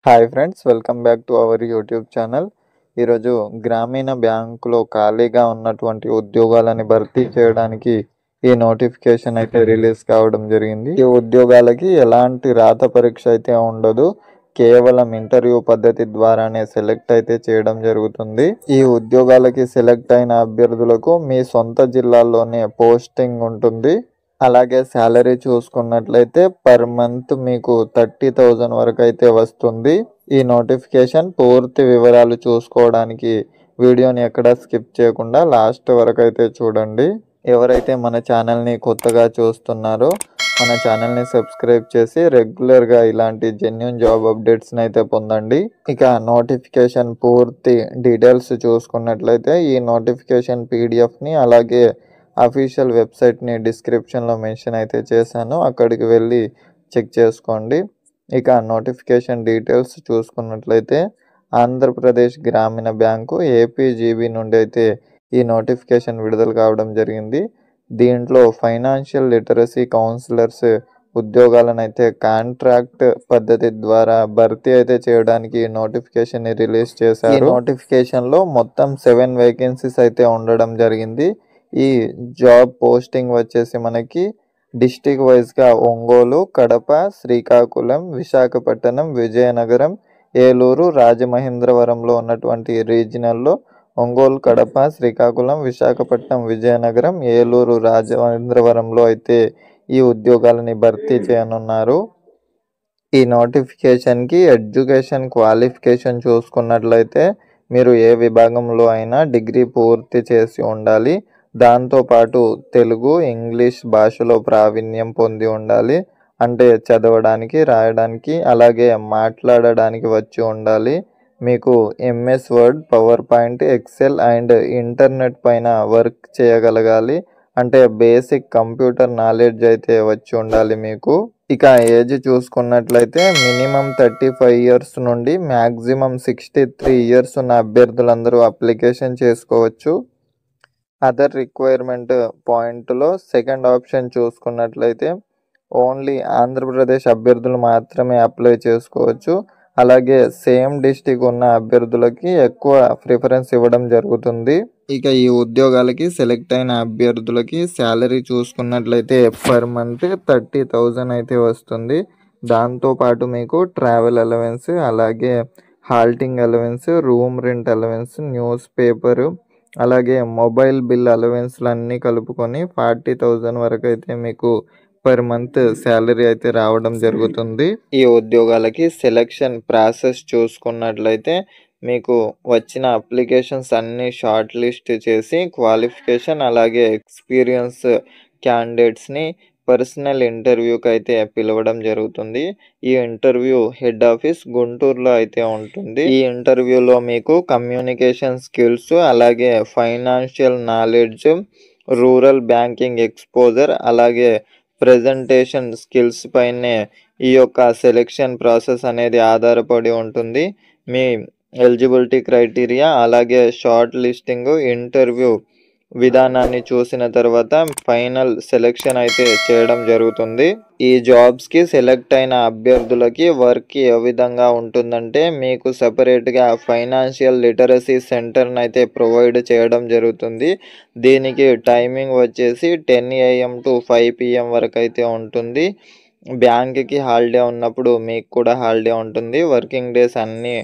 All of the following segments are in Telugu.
Hi friends, welcome back to our YouTube channel. ఈరోజు గ్రామీణ బ్యాంకులో ఖాళీగా ఉన్నటువంటి ఉద్యోగాలని భర్తీ చేయడానికి ఈ నోటిఫికేషన్ అయితే రిలీజ్ కావడం జరిగింది. ఈ ఉద్యోగాలకి ఎలాంటి రాత పరీక్ష అయితే ఉండదు, కేవలం ఇంటర్వ్యూ పద్ధతి ద్వారానే సెలెక్ట్ అయితే చేయడం జరుగుతుంది. ఈ ఉద్యోగాలకి సెలెక్ట్ అయిన అభ్యర్థులకు మీ సొంత జిల్లాలోనే పోస్టింగ్ ఉంటుంది. అలాగే శాలరీ చూసుకున్నట్లయితే పర్ మంత్ మీకు 30,000 వరకు అయితే వస్తుంది. ఈ నోటిఫికేషన్ పూర్తి వివరాలు చూసుకోవడానికి వీడియోని ఎక్కడ స్కిప్ చేయకుండా లాస్ట్ వరకు అయితే చూడండి. ఎవరైతే మన ఛానల్ని కొత్తగా చూస్తున్నారో మన ఛానల్ని సబ్స్క్రైబ్ చేసి రెగ్యులర్గా ఇలాంటి జెన్యూన్ జాబ్ అప్డేట్స్ని అయితే పొందండి. ఇక నోటిఫికేషన్ పూర్తి డీటెయిల్స్ చూసుకున్నట్లయితే ఈ నోటిఫికేషన్ పీడిఎఫ్ని అలాగే అఫీషియల్ వెబ్సైట్ని డిస్క్రిప్షన్లో మెన్షన్ అయితే చేశాను, అక్కడికి వెళ్ళి చెక్ చేసుకోండి. ఇక నోటిఫికేషన్ డీటెయిల్స్ చూసుకున్నట్లయితే ఆంధ్రప్రదేశ్ గ్రామీణ బ్యాంకు ఏపీజీబీ నుండి అయితే ఈ నోటిఫికేషన్ విడుదల కావడం జరిగింది. దీంట్లో ఫైనాన్షియల్ లిటరసీ కౌన్సిలర్స్ ఉద్యోగాలను అయితే కాంట్రాక్ట్ పద్ధతి ద్వారా భర్తీ అయితే చేయడానికి నోటిఫికేషన్ రిలీజ్ చేశారు. ఈ నోటిఫికేషన్లో మొత్తం 7 వేకెన్సీస్ అయితే ఉండడం జరిగింది. ఈ జాబ్ పోస్టింగ్ వచ్చేసి మనకి డిస్టిక్ వైజ్గా ఒంగోలు, కడప, శ్రీకాకుళం, విశాఖపట్నం, విజయనగరం, ఏలూరు, రాజమహేంద్రవరంలో ఉన్నటువంటి రీజనల్లో ఒంగోలు, కడప, శ్రీకాకుళం, విశాఖపట్నం, విజయనగరం, ఏలూరు, రాజమహేంద్రవరంలో అయితే ఈ ఉద్యోగాలని భర్తీ చేయనున్నారు. ఈ నోటిఫికేషన్కి ఎడ్యుకేషన్ క్వాలిఫికేషన్ చూసుకున్నట్లయితే మీరు ఏ విభాగంలో అయినా డిగ్రీ పూర్తి చేసి ఉండాలి. దాంతోపాటు తెలుగు, ఇంగ్లీష్ భాషలో ప్రావీణ్యం పొంది ఉండాలి. అంటే చదవడానికి, రాయడానికి అలాగే మాట్లాడడానికి వచ్చి ఉండాలి. మీకు MS word, power point, excel and internet పైన వర్క్ చేయగలగాలి. అంటే బేసిక్ కంప్యూటర్ నాలెడ్జ్ అయితే వచ్చి ఉండాలి మీకు. ఇక ఏజ్ చూసుకున్నట్లయితే మినిమం 35 ఇయర్స్ నుండి మ్యాక్సిమం 63 ఇయర్స్ ఉన్న అభ్యర్థులందరూ అప్లికేషన్ చేసుకోవచ్చు. అదర్ రిక్వైర్మెంట్ పాయింట్లో సెకండ్ ఆప్షన్ చూసుకున్నట్లయితే ఓన్లీ ఆంధ్రప్రదేశ్ అభ్యర్థులు మాత్రమే అప్లై చేసుకోవచ్చు. అలాగే సేమ్ డిస్టిక్ ఉన్న అభ్యర్థులకి ఎక్కువ ప్రిఫరెన్స్ ఇవ్వడం జరుగుతుంది. ఇక ఈ ఉద్యోగాలకి సెలెక్ట్ అయిన అభ్యర్థులకి శాలరీ చూసుకున్నట్లయితే పర్ మంత్ 30,000 అయితే వస్తుంది. దాంతోపాటు మీకు ట్రావెల్ అలవెన్స్, అలాగే halting allowance, room rent allowance, news paper అలాగే మొబైల్ బిల్ అలవెన్స్లు అన్నీ కలుపుకొని 40,000 వరకు అయితే మీకు పర్ మంత్ శాలరీ అయితే రావడం జరుగుతుంది. ఈ ఉద్యోగాలకి సెలక్షన్ ప్రాసెస్ చూసుకున్నట్లయితే మీకు వచ్చిన అప్లికేషన్స్ అన్నీ షార్ట్ లిస్ట్ చేసి క్వాలిఫికేషన్ అలాగే ఎక్స్పీరియన్స్ క్యాండిడేట్స్ని పర్సనల్ ఇంటర్వ్యూకి అయితే పిలవడం జరుగుతుంది. ఈ ఇంటర్వ్యూ హెడ్ ఆఫీస్ గుంటూరులో అయితే ఉంటుంది. ఈ ఇంటర్వ్యూలో మీకు కమ్యూనికేషన్ స్కిల్స్ అలాగే financial knowledge, rural banking exposure అలాగే ప్రెజెంటేషన్ స్కిల్స్ పైనే ఈ యొక్క సెలెక్షన్ ప్రాసెస్ అనేది ఆధారపడి ఉంటుంది. మీ ఎలిజిబిలిటీ క్రైటీరియా అలాగే షార్ట్ లిస్టింగ్ ఇంటర్వ్యూ విధానాన్ని చూసిన తర్వాత ఫైనల్ సెలెక్షన్ అయితే చేయడం జరుగుతుంది. ఈ జాబ్స్కి సెలెక్ట్ అయిన అభ్యర్థులకి వర్క్ ఏ విధంగా ఉంటుందంటే మీకు సపరేట్గా ఫైనాన్షియల్ లిటరసీ సెంటర్ని అయితే ప్రొవైడ్ చేయడం జరుగుతుంది. దీనికి టైమింగ్ వచ్చేసి 10 AM to 5 PM వరకు అయితే ఉంటుంది. బ్యాంక్కి హాలిడే ఉన్నప్పుడు మీకు కూడా హాలిడే ఉంటుంది. వర్కింగ్ డేస్ అన్నీ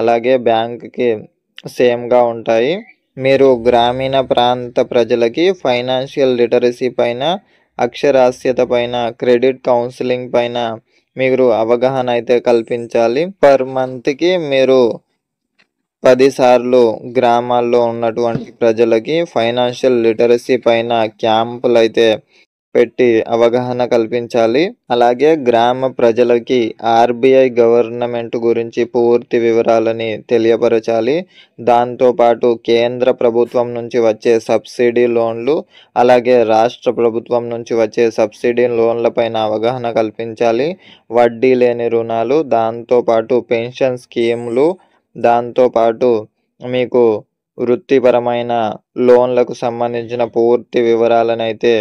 అలాగే బ్యాంక్కి సేమ్గా ఉంటాయి. మీరు గ్రామీణ ప్రాంత ప్రజలకి ఫైనాన్షియల్ లిటరసీ పైన, అక్షరాస్యత పైన, క్రెడిట్ కౌన్సిలింగ్ పైన మీరు అవగాహన అయితే కల్పించాలి. పర్ మంత్కి మీరు 10 సార్లు గ్రామాల్లో ఉన్నటువంటి ప్రజలకి ఫైనాన్షియల్ లిటరసీ పైన క్యాంపులు అయితే పెట్టి అవగాహన కల్పించాలి. అలాగే గ్రామ ప్రజలకి ఆర్బీఐ గవర్నమెంట్ గురించి పూర్తి వివరాలని తెలియపరచాలి. దాంతోపాటు కేంద్ర ప్రభుత్వం నుంచి వచ్చే సబ్సిడీ లోన్లు అలాగే రాష్ట్ర ప్రభుత్వం నుంచి వచ్చే సబ్సిడీ లోన్లపైన అవగాహన కల్పించాలి. వడ్డీ లేని రుణాలు, దాంతోపాటు పెన్షన్ స్కీములు, దాంతోపాటు మీకు వృత్తిపరమైన లోన్లకు సంబంధించిన పూర్తి వివరాలను అయితే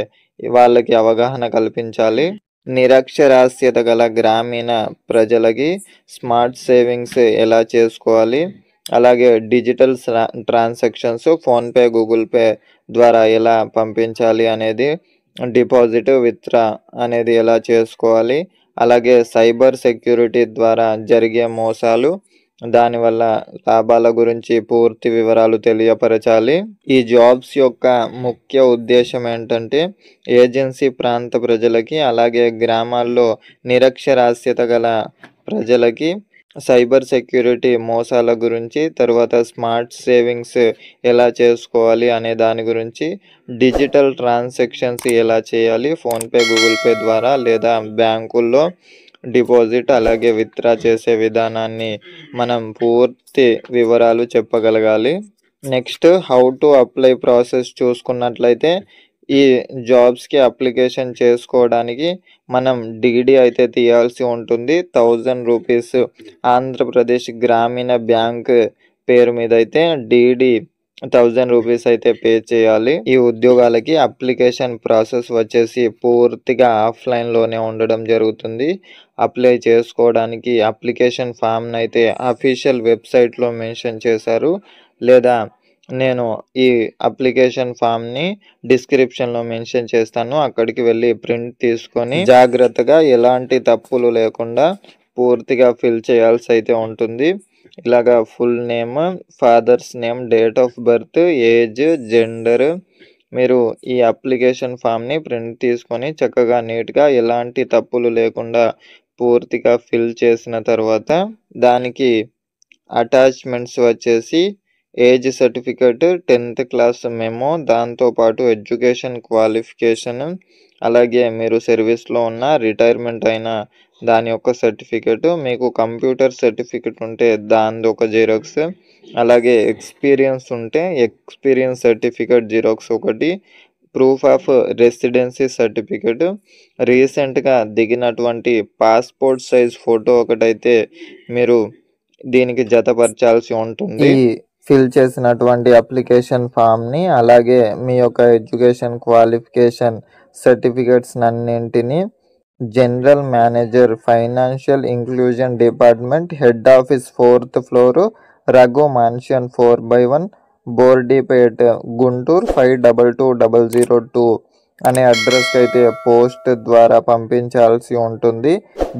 వాళ్ళకి అవగాహన కల్పించాలి. నిరక్షరాస్యత గల గ్రామీణ ప్రజలకి స్మార్ట్ సేవింగ్స్ ఎలా చేసుకోవాలి, అలాగే digital transactions PhonePe Google pay ద్వారా ఎలా పంపించాలి అనేది, డిపాజిట్ విత్డ్రా అనేది ఎలా చేసుకోవాలి, అలాగే సైబర్ సెక్యూరిటీ ద్వారా జరిగే మోసాలు దానివల్ల లాభాల గురించి పూర్తి వివరాలు తెలియపరచాలి. ఈ జాబ్స్ యొక్క ముఖ్య ఉద్దేశం ఏంటంటే ఏజెన్సీ ప్రాంత ప్రజలకి అలాగే గ్రామాల్లో నిరక్షరాస్యత గల ప్రజలకి సైబర్ సెక్యూరిటీ మోసాల గురించి, తర్వాత స్మార్ట్ సేవింగ్స్ ఎలా చేసుకోవాలి అనే దాని గురించి, డిజిటల్ ట్రాన్సాక్షన్స్ ఎలా చేయాలి ఫోన్పే గూగుల్ పే ద్వారా లేదా బ్యాంకుల్లో డిపాజిట్ అలాగే విత్డ్రా చేసే విధానాన్ని మనం పూర్తి వివరాలు చెప్పగలగాలి. Next how to apply process చూసుకున్నట్లయితే ఈ జాబ్స్కి అప్లికేషన్ చేసుకోవడానికి మనం డిడి అయితే తీయాల్సి ఉంటుంది. 1000 రూపీస్ ఆంధ్రప్రదేశ్ గ్రామీణ బ్యాంక్ పేరు మీద అయితే డిడి 1000 రూపీస్ అయితే పే చేయాలి. ఈ ఉద్యోగాలకి అప్లికేషన్ ప్రాసెస్ వచ్చేసి పూర్తిగా ఆఫ్లైన్లోనే ఉండడం జరుగుతుంది. అప్లై చేసుకోవడానికి అప్లికేషన్ ఫామ్ని అయితే అఫీషియల్ వెబ్సైట్లో మెన్షన్ చేశారు, లేదా నేను ఈ అప్లికేషన్ ఫామ్ని డిస్క్రిప్షన్లో మెన్షన్ చేస్తాను, అక్కడికి వెళ్ళి ప్రింట్ తీసుకొని జాగ్రత్తగా ఎలాంటి తప్పులు లేకుండా పూర్తిగా ఫిల్ చేయాల్సి అయితే ఉంటుంది. ఇలాగా full name, father's name, date of birth, age, gender, మీరు ఈ అప్లికేషన్ ఫామ్ని ప్రింట్ తీసుకొని చక్కగా నీట్గా ఎలాంటి తప్పులు లేకుండా పూర్తిగా ఫిల్ చేసిన తర్వాత దానికి అటాచ్మెంట్స్ వచ్చేసి age certificate, 10th class memo, దాంతోపాటు ఎడ్యుకేషన్ క్వాలిఫికేషన్, అలాగే మీరు సర్వీస్లో ఉన్న రిటైర్మెంట్ అయిన దాని యొక్క సర్టిఫికేట్, మీకు కంప్యూటర్ సర్టిఫికేట్ ఉంటే దాని ఒక జిరాక్స్, అలాగే ఎక్స్పీరియన్స్ ఉంటే ఎక్స్పీరియన్స్ సర్టిఫికేట్ జిరాక్స్ ఒకటి, ప్రూఫ్ ఆఫ్ రెసిడెన్సీ సర్టిఫికేట్, రీసెంట్గా దిగినటువంటి పాస్పోర్ట్ సైజ్ ఫోటో ఒకటైతే మీరు దీనికి జతపరచాల్సి ఉంటుంది. ఫిల్ చేసినటువంటి అప్లికేషన్ ఫామ్ని అలాగే మీ యొక్క ఎడ్యుకేషన్ క్వాలిఫికేషన్ సర్టిఫికేట్స్ అన్నింటినీ general manager financial inclusion department, head office 4th floor, Raghu mansion 4/1, Brodipet, Guntur 522002 అనే అడ్రస్కి అయితే పోస్ట్ ద్వారా పంపించాల్సి ఉంటుంది.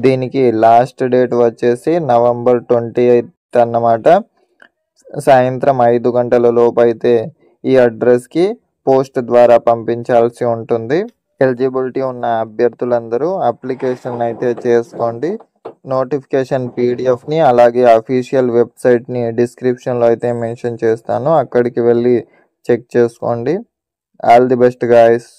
దీనికి లాస్ట్ డేట్ వచ్చేసి November 28 అన్నమాట. సాయంత్రం 5 గంటల లోపు అయితే ఈ అడ్రస్కి పోస్ట్ ద్వారా పంపించాల్సి ఉంటుంది. ఎలిజిబిలిటీ ఉన్న అభ్యర్థులందరూ అప్లికేషన్ అయితే చేసుకోండి. నోటిఫికేషన్ పీడిఎఫ్ని అలాగే అఫీషియల్ వెబ్సైట్ని డిస్క్రిప్షన్లో అయితే మెన్షన్ చేస్తాను, అక్కడికి వెళ్ళి చెక్ చేసుకోండి. All the best guys.